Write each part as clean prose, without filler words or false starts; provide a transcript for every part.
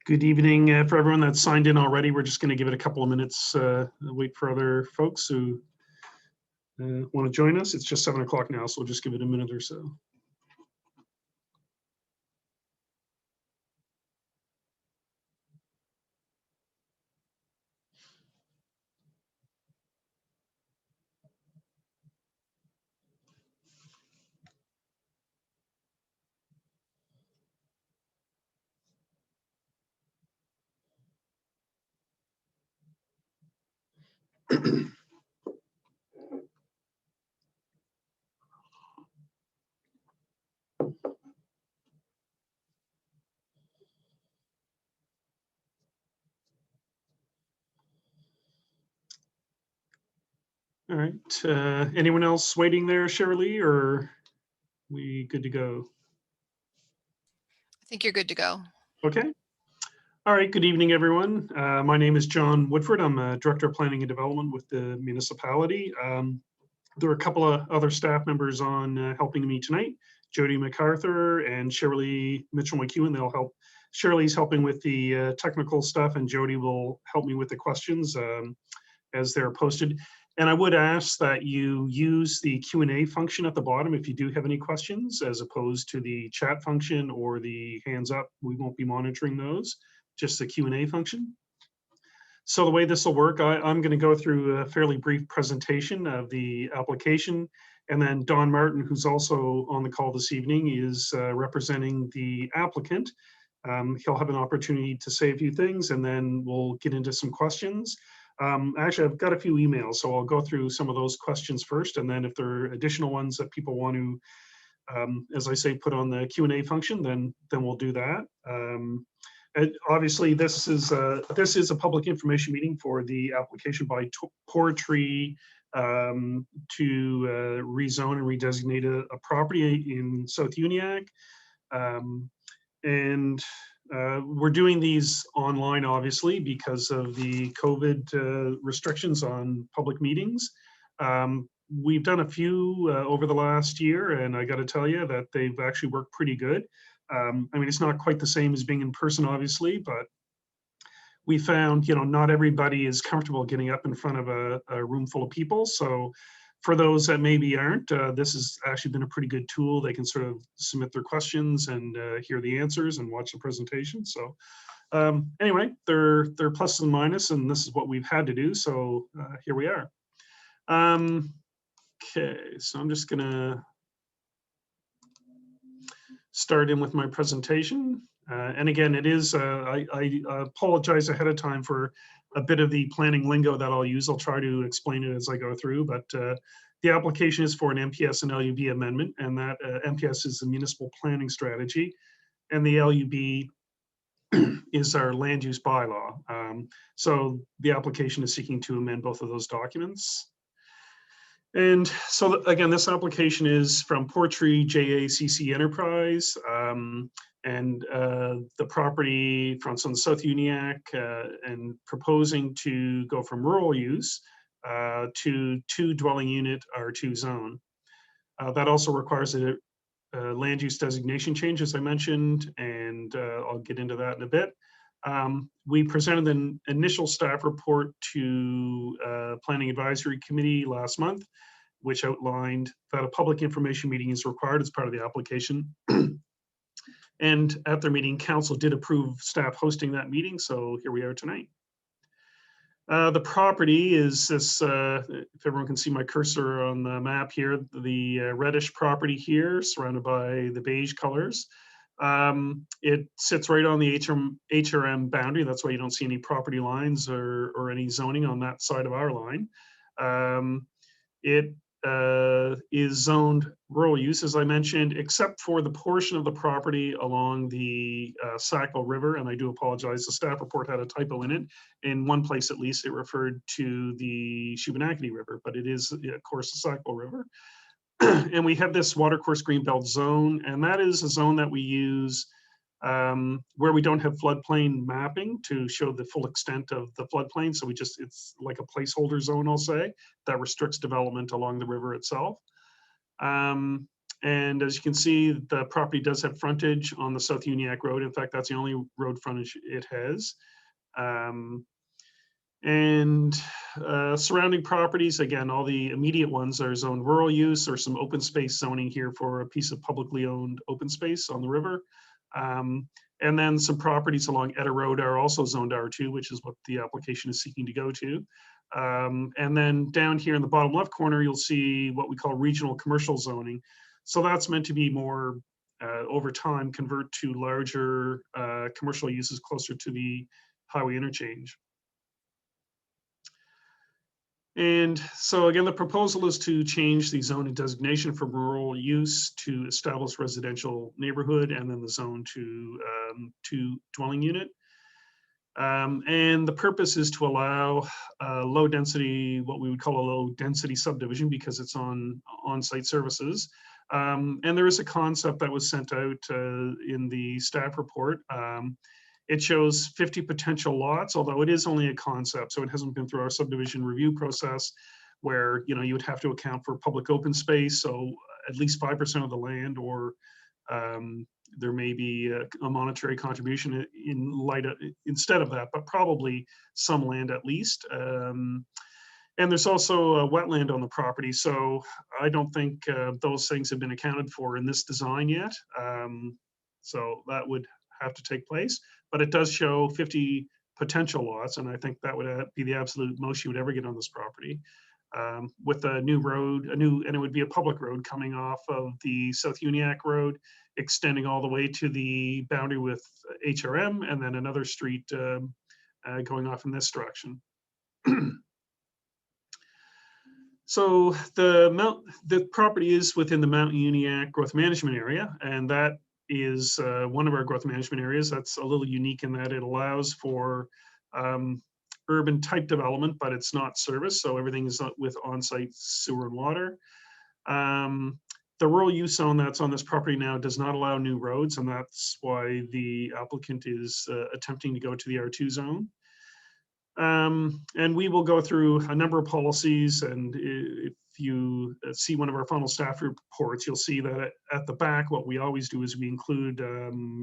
Good evening for everyone that's signed in already. We're just going to give it a couple of minutes, wait for other folks who want to join us. It's just 7 o'clock now, so we'll just give it a minute or so. All right. Anyone else waiting there, Shirley, or we good to go? I think you're good to go. Okay. All right. Good evening, everyone. My name is John Woodford. I'm a Director of Planning and Development with the municipality. There are a couple of other staff members on helping me tonight, Jody MacArthur and Shirley Mitchell-McEwen. They'll help. Shirley's helping with the technical stuff, and Jody will help me with the questions as they're posted. And I would ask that you use the Q&A function at the bottom if you do have any questions, as opposed to the chat function or the hands up. We won't be monitoring those, just the Q&A function. So the way this will work, I'm going to go through a fairly brief presentation of the application, and then Don Martin, who's also on the call this evening, is representing the applicant. He'll have an opportunity to say a few things, and then we'll get into some questions. Actually, I've got a few emails, so I'll go through some of those questions first, and then if there are additional ones that people want to, as I say, put on the Q&A function, then we'll do that. Obviously, this is a public information meeting for the application by Portree to rezone and redesignate a property in South Uniacke. We're doing these online, obviously, because of the COVID restrictions on public meetings. We've done a few over the last year, and I got to tell you that they've actually worked pretty good. I mean, it's not quite the same as being in person, obviously, but we found, not everybody is comfortable getting up in front of a room full of people. So for those that maybe aren't, this has actually been a pretty good tool. They can sort of submit their questions and hear the answers and watch the presentation. So anyway, they're pluses and minuses, and this is what we've had to do. So here we are. Okay, so I'm just gonna start in with my presentation. And again, it is, I apologize ahead of time for a bit of the planning lingo that I'll use. I'll try to explain it as I go through, but the application is for an MPS and LUB amendment, and that MPS is the municipal planning strategy, and the LUB is our land use bylaw. So the application is seeking to amend both of those documents. And so again, this application is from Portree JACC Enterprise, and the property from the South Uniacke, and proposing to go from rural use to 2 dwelling unit R2 zone. That also requires a land use designation change, as I mentioned, and I'll get into that in a bit. We presented an initial staff report to Planning Advisory Committee last month, which outlined that a public information meeting is required as part of the application. And at their meeting, council did approve staff hosting that meeting, so here we are tonight. The property is this, if everyone can see my cursor on the map here, the reddish property here, surrounded by the beige colors. It sits right on the HRM boundary. That's why you don't see any property lines or any zoning on that side of our line. It is zoned rural use, as I mentioned, except for the portion of the property along the Sackville River. And I do apologize, the staff report had a typo in it. In one place, at least, it referred to the Uniacke River, but it is, of course, the Sackville River. And we have this watercourse greenbelt zone, and that is a zone that we use where we don't have floodplain mapping to show the full extent of the floodplain. So it's like a placeholder zone, I'll say, that restricts development along the river itself. And as you can see, the property does have frontage on the South Uniacke Road. In fact, that's the only road frontage it has. And surrounding properties, again, all the immediate ones are zoned rural use or some open space zoning here for a piece of publicly owned open space on the river. And then some properties along Etta Road are also zoned R2, which is what the application is seeking to go to. And then down here in the bottom left corner, you'll see what we call regional commercial zoning. So that's meant to be more, over time, convert to larger commercial uses closer to the highway interchange. And so again, the proposal is to change the zoning designation from rural use to establish residential neighborhood, and then the zone to dwelling unit. And the purpose is to allow low density, what we would call a low density subdivision, because it's on-site services. And there is a concept that was sent out in the staff report. It shows 50 potential lots, although it is only a concept, so it hasn't been through our subdivision review process, where you would have to account for public open space, so at least 5% of the land, or there may be a monetary contribution in light of, instead of that, but probably some land at least. And there's also a wetland on the property, so I don't think those things have been accounted for in this design yet. So that would have to take place, but it does show 50 potential lots, and I think that would be the absolute most you would ever get on this property. With a new road, and it would be a public road coming off of the South Uniacke Road, extending all the way to the boundary with HRM, and then another street going off in this direction. So the property is within the Mount Uniacke Growth Management Area, and that is one of our growth management areas. That's a little unique in that it allows for urban type development, but it's not service. So everything is with on-site sewer and water. The rural use zone that's on this property now does not allow new roads, and that's why the applicant is attempting to go to the R2 zone. And we will go through a number of policies, and if you see one of our final staff reports, you'll see that at the back, what we always do is we include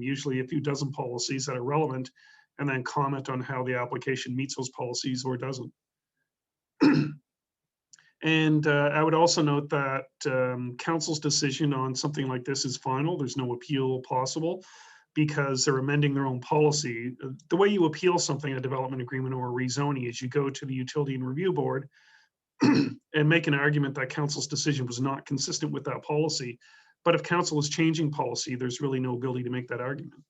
usually a few dozen policies that are relevant, and then comment on how the application meets those policies or doesn't. And I would also note that council's decision on something like this is final. There's no appeal possible, because they're amending their own policy. The way you appeal something, a development agreement or a rezoning, is you go to the Utility and Review Board and make an argument that council's decision was not consistent with that policy. But if council is changing policy, there's really no ability to make that argument.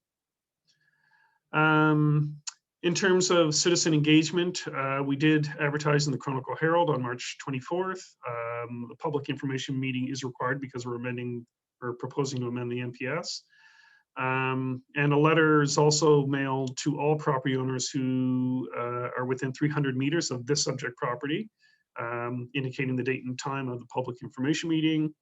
In terms of citizen engagement, we did advertise in the Chronicle Herald on March 24th. The public information meeting is required because we're amending or proposing to amend the NPS. And a letter is also mailed to all property owners who are within 300 meters of this subject property, indicating the date and time of the public information meeting.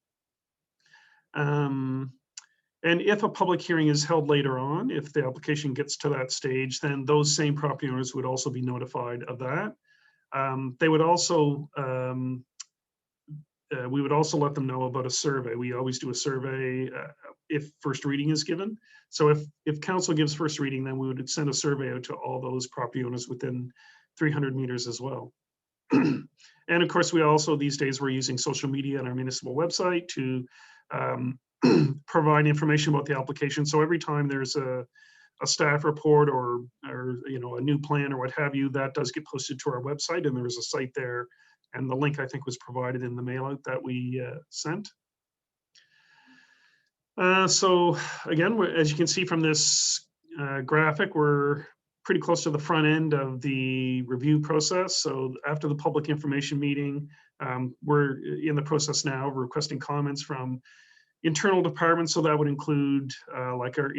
And if a public hearing is held later on, if the application gets to that stage, then those same property owners would also be notified of that. They would also, we would also let them know about a survey. We always do a survey if first reading is given. So if council gives first reading, then we would send a survey out to all those property owners within 300 meters as well. And of course, we also, these days, we're using social media and our municipal website to provide information about the application. So every time there's a staff report or a new plan or what have you, that does get posted to our website, and there is a site there, and the link I think was provided in the mail out that we sent. So again, as you can see from this graphic, we're pretty close to the front end of the review process. So after the public information meeting, we're in the process now of requesting comments from internal departments. So that would include like our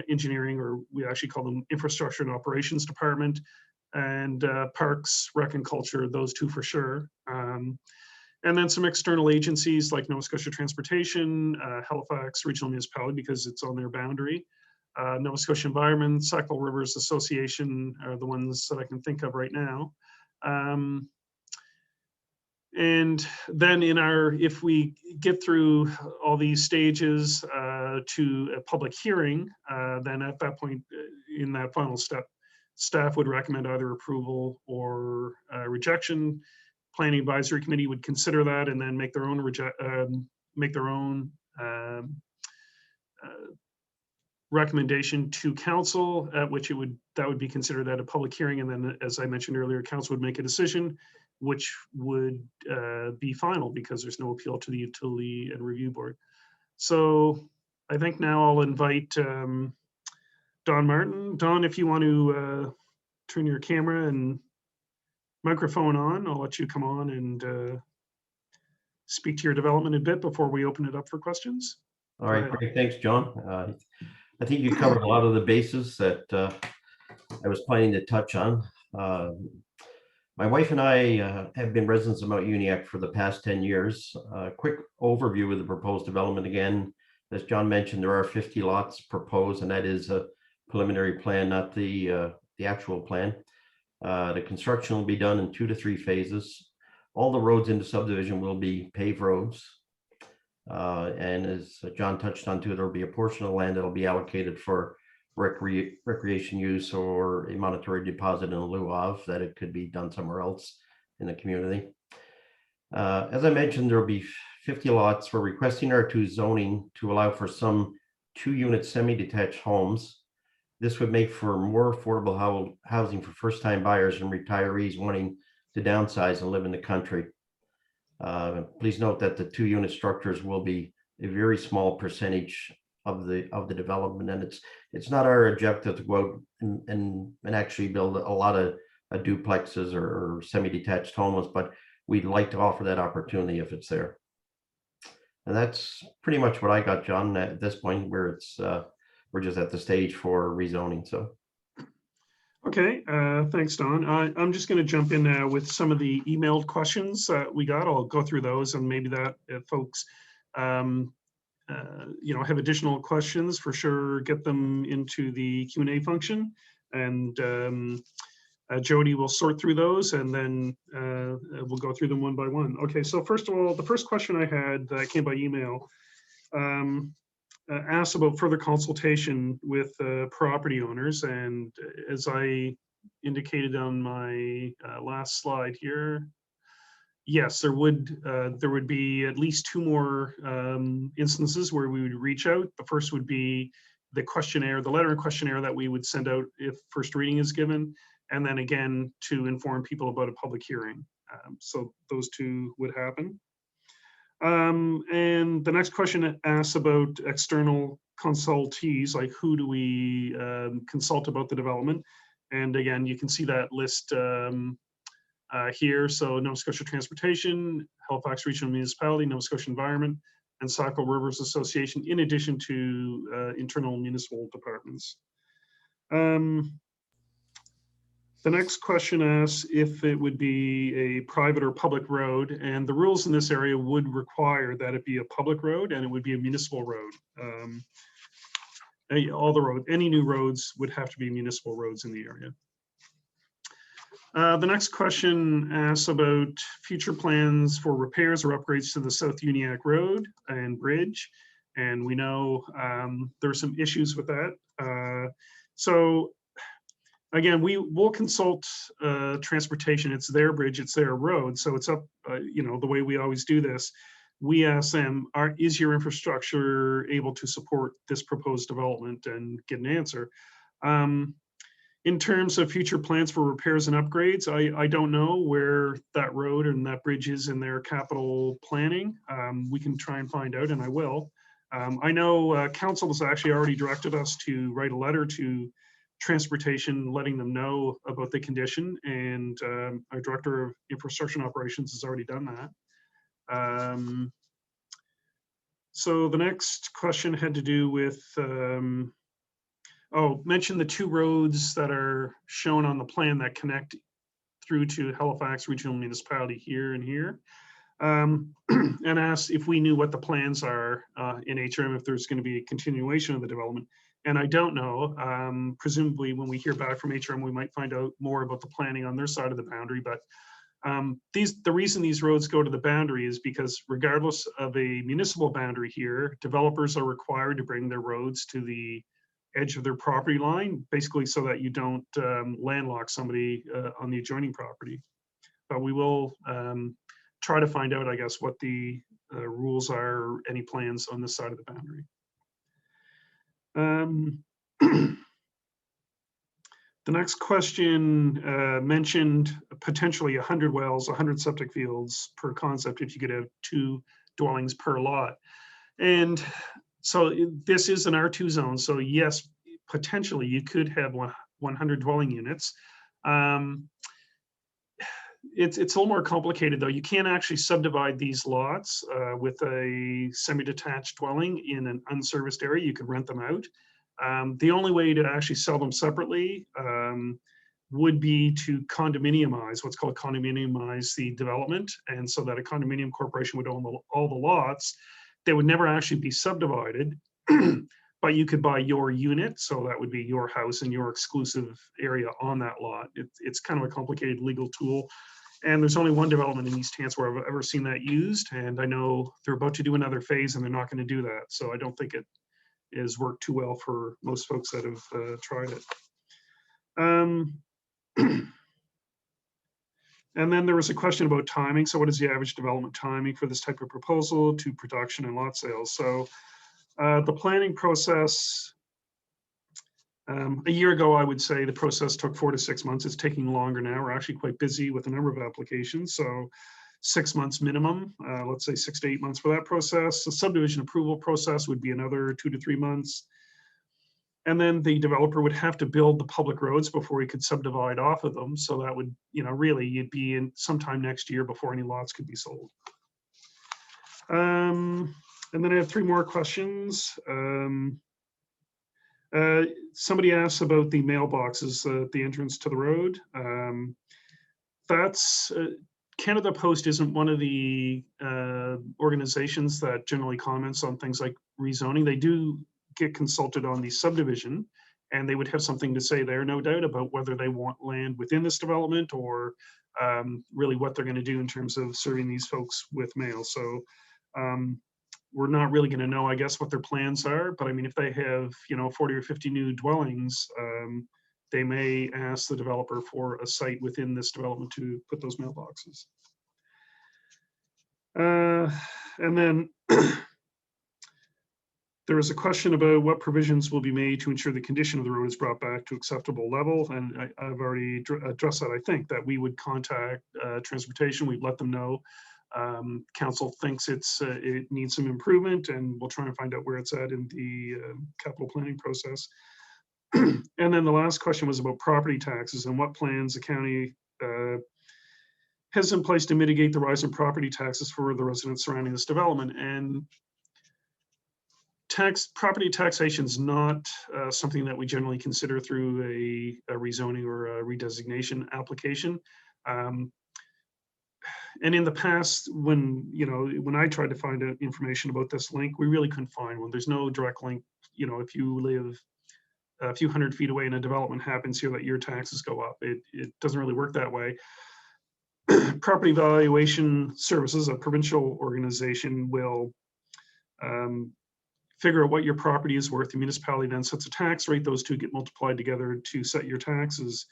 engineering, or we actually call them infrastructure and operations department, and parks, rec and culture, those two for sure. And then some external agencies like Nova Scotia Transportation, Halifax Regional Municipality, because it's on their boundary, Nova Scotia Environment, Sackville Rivers Association are the ones that I can think of right now. And then if we get through all these stages to a public hearing, then at that point, in that final step, staff would recommend either approval or rejection. Planning Advisory Committee would consider that and then make their own recommendation to council, at which that would be considered at a public hearing, and then, as I mentioned earlier, council would make a decision, which would be final because there's no appeal to the Utility and Review Board. So I think now I'll invite Don Martin. Don, if you want to turn your camera and microphone on, I'll let you come on and speak to your development a bit before we open it up for questions. All right, great. Thanks, John. I think you covered a lot of the bases that I was planning to touch on. My wife and I have been residents of Mount Uniacke for the past 10 years. Quick overview of the proposed development again. As John mentioned, there are 50 lots proposed, and that is a preliminary plan, not the actual plan. The construction will be done in 2 to 3 phases. All the roads in the subdivision will be paved roads. And as John touched on too, there will be a portion of land that will be allocated for recreation use or a monetary deposit in lieu of, that it could be done somewhere else in the community. As I mentioned, there will be 50 lots. We're requesting R2 zoning to allow for some 2-unit semi-detached homes. This would make for more affordable housing for first-time buyers and retirees wanting to downsize and live in the country. Please note that the 2-unit structures will be a very small percentage of the development, and it's not our objective to go out and actually build a lot of duplexes or semi-detached homes, but we'd like to offer that opportunity if it's there. And that's pretty much what I got, John, at this point, where we're just at the stage for rezoning. So. Okay, thanks, Don. I'm just going to jump in now with some of the emailed questions that we got. I'll go through those, and maybe that if folks, have additional questions, for sure, get them into the Q&A function, and Jody will sort through those, and then we'll go through them one by one. Okay, so first of all, the first question I had that came by email asked about further consultation with property owners, and as I indicated on my last slide here, yes, there would be at least 2 more instances where we would reach out. The first would be the questionnaire, the letter and questionnaire that we would send out if first reading is given, and then again to inform people about a public hearing. So those 2 would happen. And the next question asks about external consultees, like who do we consult about the development? And again, you can see that list here. So Nova Scotia Transportation, Halifax Regional Municipality, Nova Scotia Environment, and Saco Rivers Association, in addition to internal municipal departments. The next question asks if it would be a private or public road, and the rules in this area would require that it be a public road and it would be a municipal road. Any new roads would have to be municipal roads in the area. The next question asks about future plans for repairs or upgrades to the South Uniacke Road and Bridge, and we know there are some issues with that. So again, we will consult transportation. It's their bridge, it's their road, so it's up, the way we always do this. We ask them, is your infrastructure able to support this proposed development, and get an answer. In terms of future plans for repairs and upgrades, I don't know where that road and that bridge is in their capital planning. We can try and find out, and I will. I know council has actually already directed us to write a letter to transportation, letting them know about the condition, and our Director of Infrastructure and Operations has already done that. So the next question had to do with, mention the 2 roads that are shown on the plan that connect through to Halifax Regional Municipality here and here, and asked if we knew what the plans are in HRM, if there's going to be a continuation of the development. And I don't know. Presumably when we hear back from HRM, we might find out more about the planning on their side of the boundary, but The reason these roads go to the boundary is because regardless of a municipal boundary here, developers are required to bring their roads to the edge of their property line, basically so that you don't landlock somebody on the adjoining property. But we will try to find out, I guess, what the rules are, or any plans on this side of the boundary. The next question mentioned potentially 100 wells, 100 septic fields per concept if you could have 2 dwellings per lot. And so this is an R2 zone. So yes, potentially you could have 100 dwelling units. It's a little more complicated though. You can't actually subdivide these lots with a semi-detached dwelling in an unserviced area. You could rent them out. The only way to actually sell them separately would be to condominiumize, what's called condominiumize the development. And so that a condominium corporation would own all the lots. They would never actually be subdivided, but you could buy your unit. So that would be your house and your exclusive area on that lot. It's kind of a complicated legal tool. And there's only one development in East Hants where I've ever seen that used. And I know they're about to do another phase and they're not going to do that. So I don't think it is worked too well for most folks that have tried it. And then there was a question about timing. So what is the average development timing for this type of proposal to production and lot sales? So the planning process, a year ago, I would say the process took 4 to 6 months. It's taking longer now. We're actually quite busy with a number of applications. So 6 months minimum, let's say 6 to 8 months for that process. The subdivision approval process would be another 2 to 3 months. And then the developer would have to build the public roads before he could subdivide off of them. So that would, really you'd be in sometime next year before any lots could be sold. And then I have 3 more questions. Somebody asked about the mailboxes at the entrance to the road. That's Canada Post isn't one of the organizations that generally comments on things like rezoning. They do get consulted on the subdivision, and they would have something to say there, no doubt, about whether they want land within this development or really what they're going to do in terms of serving these folks with mail. So we're not really going to know, I guess, what their plans are. But I mean, if they have, 40 or 50 new dwellings, they may ask the developer for a site within this development to put those mailboxes. And then there was a question about what provisions will be made to ensure the condition of the road is brought back to acceptable level. And I've already addressed that. I think that we would contact transportation. We'd let them know. Council thinks it needs some improvement, and we'll try and find out where it's at in the capital planning process. And then the last question was about property taxes and what plans the county has in place to mitigate the rise in property taxes for the residents surrounding this development. And property taxation is not something that we generally consider through a rezoning or a redesignation application. And in the past, when I tried to find out information about this link, we really couldn't find one. There's no direct link. If you live a few hundred feet away and a development happens here, that your taxes go up. It doesn't really work that way. Property Valuation Services, a provincial organization, will figure out what your property is worth. The municipality then sets a tax rate. Those two get multiplied together to set your taxes.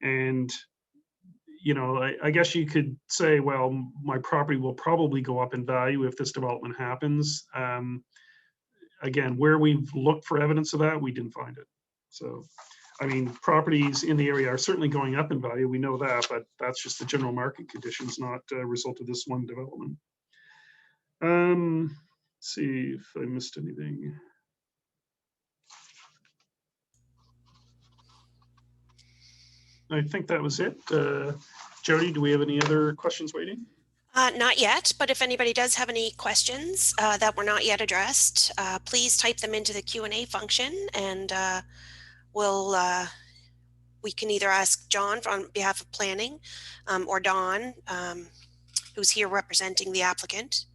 And I guess you could say, well, my property will probably go up in value if this development happens. Again, where we've looked for evidence of that, we didn't find it. So, I mean, properties in the area are certainly going up in value. We know that, but that's just the general market conditions, not a result of this one development. Let's see if I missed anything. I think that was it. Jody, do we have any other questions waiting? Not yet, but if anybody does have any questions that were not yet addressed, please type them into the Q&A function, and we can either ask John on behalf of planning or Dawn, who's here representing the applicant.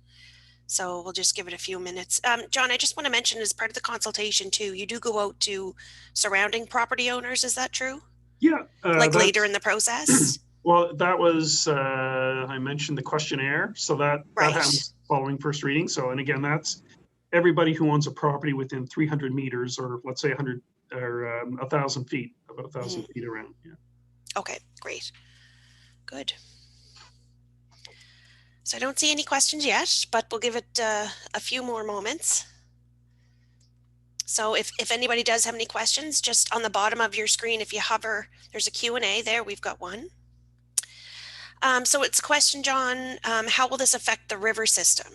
So we'll just give it a few minutes. John, I just want to mention, as part of the consultation too, you do go out to surrounding property owners. Is that true? Yeah. Like later in the process? Well, that was, I mentioned the questionnaire, so that Right. happens following first reading. So, and again, that's everybody who owns a property within 300 meters, or let's say 100 or 1,000 feet, about 1,000 feet around. Yeah. Okay, great. Good. So I don't see any questions yet, but we'll give it a few more moments. So if anybody does have any questions, just on the bottom of your screen, if you hover, there's a Q&A there. We've got one. So it's a question, John, how will this affect the river system?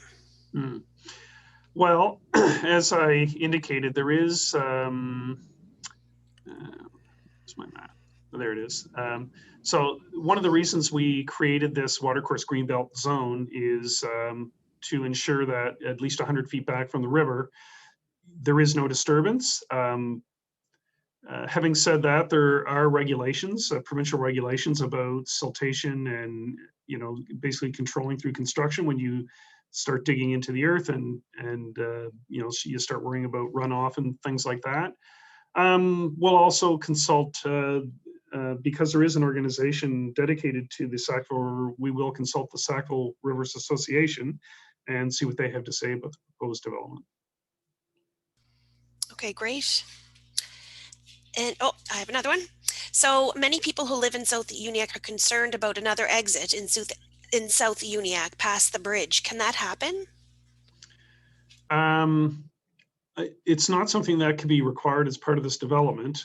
Well, as I indicated, there is, where's my map? There it is. So one of the reasons we created this watercourse greenbelt zone is to ensure that at least 100 feet back from the river, there is no disturbance. Having said that, there are regulations, provincial regulations about siltation and, you know, basically controlling through construction when you start digging into the earth and you know, so you start worrying about runoff and things like that. We'll also consult, because there is an organization dedicated to the Sackville, we will consult the Sackville Rivers Association and see what they have to say about the proposed development. Okay, great. And oh, I have another one. So many people who live in South Uniacke are concerned about another exit in South Uniacke past the bridge. Can that happen? It's not something that can be required as part of this development.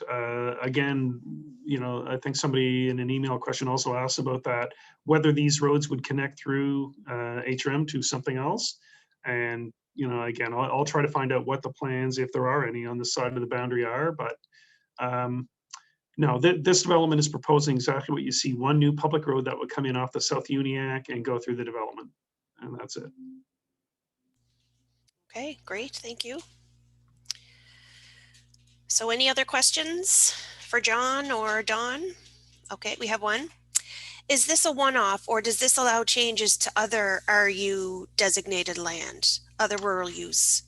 Again, you know, I think somebody in an email question also asked about that, whether these roads would connect through HRM to something else. And, you know, again, I'll try to find out what the plans, if there are any, on the side of the boundary are. But no, this development is proposing exactly what you see, one new public road that would come in off the South Uniacke and go through the development. And that's it. Okay, great. Thank you. So any other questions for John or Don? Okay, we have one. Is this a one-off, or does this allow changes to other RU designated land, other rural use?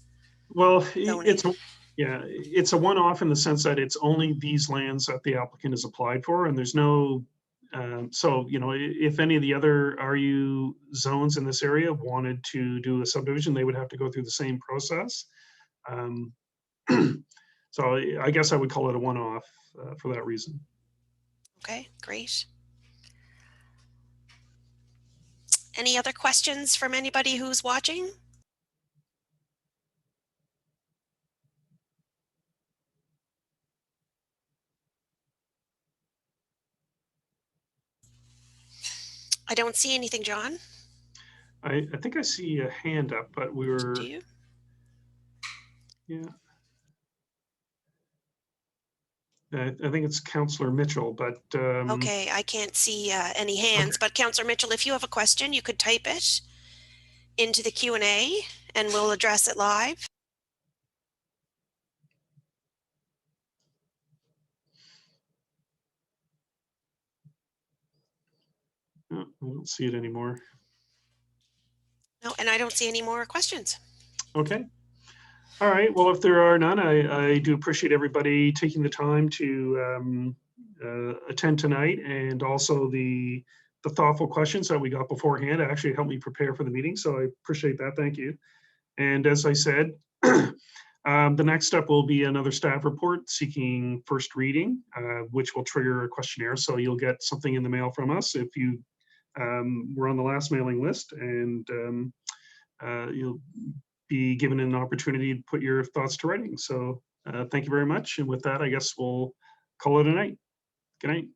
Well, zoning? it's a one-off in the sense that it's only these lands that the applicant has applied for, and there's no, so, you know, if any of the other RU zones in this area wanted to do a subdivision, they would have to go through the same process. So I guess I would call it a one-off for that reason. Okay, great. Any other questions from anybody who's watching? I don't see anything, John. I think I see a hand up, but we were. Do you? Yeah. I think it's Councillor Mitchell, but. Okay, I can't see any hands, but Councillor Mitchell, if you have a question, you could type it into the Q&A and we'll address it live. Oh, I don't see it anymore. No, and I don't see any more questions. Okay. All right. Well, if there are none, I do appreciate everybody taking the time to attend tonight, and also the thoughtful questions that we got beforehand actually helped me prepare for the meeting. So I appreciate that. Thank you. And as I said, the next step will be another staff report seeking first reading, which will trigger a questionnaire. So you'll get something in the mail from us if you were on the last mailing list, and you'll be given an opportunity to put your thoughts to writing. So thank you very much. And with that, I guess we'll call it a night. Good night.